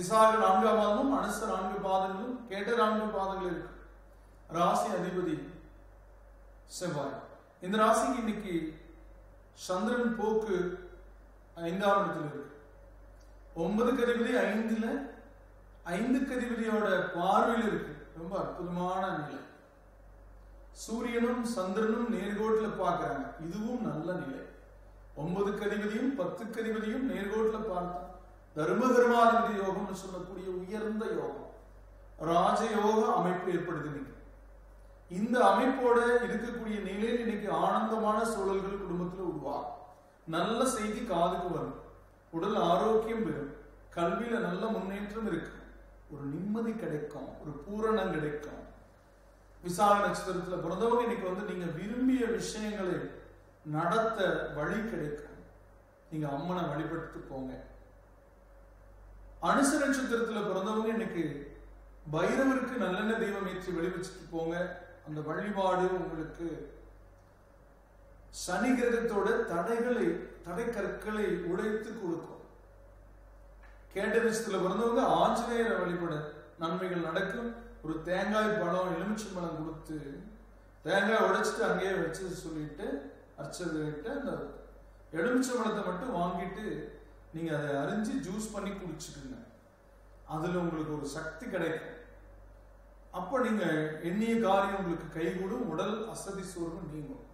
விசாக 4ஆம் பாதமும் அனுச 4 பாதங்களும் கேட்ட 4 பாதங்கள் இருக்கு. ராசி அதிபதி செவ்வாய். இந்த ராசிக்கு இன்னைக்கு சந்திரன் போக்கு 5ஆம் இடத்துல இருக்கு. 9க்கு அதிபதி 5ல, 5க்கு அதிபதியோட பார்வையில் இருக்கு. ரொம்ப அற்புதமான நிலை. சூரியனும் சந்திரனும் நேர்கோட்டில் பார்க்கிறாங்க. இதுவும் நல்ல நிலை. 9க்கு அதிபதியும் 10க்கு அதிபதியும் நேர்கோட்டில் பார்த்தா தர்மகர்மாதிபதி யோகம்னு சொல்லக்கூடிய உயர்ந்த யோகம், ராஜயோக அமைப்பு ஏற்படுது. இந்த அமைப்போட இருக்கக்கூடிய நிலையில் இன்னைக்கு ஆனந்தமான சூழல்கள் குடும்பத்தில் உருவாகும். நல்ல செய்தி காதுக்கு வரும். உடல் ஆரோக்கியம் பெறும். கல்வியில நல்ல முன்னேற்றம் இருக்கு. ஒரு நிம்மதி கிடைக்கும். ஒரு பூரணம் கிடைக்கும். விசாக நட்சத்திரத்துல பிறந்தவங்க இன்னைக்கு நீங்க விரும்பிய விஷயங்களை நடத்த வழி கிடைக்கும். நீங்க அம்மனை வழிபட்டு போங்க. அனுச நட்சத்திரத்துல பிறந்தவங்க இன்னைக்கு பைரவருக்கு நல்லெண்ணெய் தெய்வம் ஏற்றி வழிபட்டு போங்க. அந்த வழிபாடு உங்களுக்கு சனி கிரகத்தோட தடை கற்களை உடைத்து கொடுக்கும். கேட்ட நட்சத்திரத்துல பிறந்தவங்க ஆஞ்சநேயரை வழிபட நன்மைகள் நடக்கும். ஒரு தேங்காய் பழம் எலுமிச்சை பழம் கொடுத்து தேங்காய் உடைச்சிட்டு அங்கேயே வச்சு சொல்லிட்டு அர்ச்சகர்கிட்ட அந்த எலுமிச்சை பழத்தை மட்டும் வாங்கிட்டு நீங்க அதை அரிஞ்சு ஜூஸ் பண்ணி குடிச்சுக்குங்க. அதுல உங்களுக்கு ஒரு சக்தி கிடைக்கும். அப்ப நீங்க எண்ணிய காரியம் உங்களுக்கு கைகூடும். உடல் அசதி சோர்வு நீங்கும்.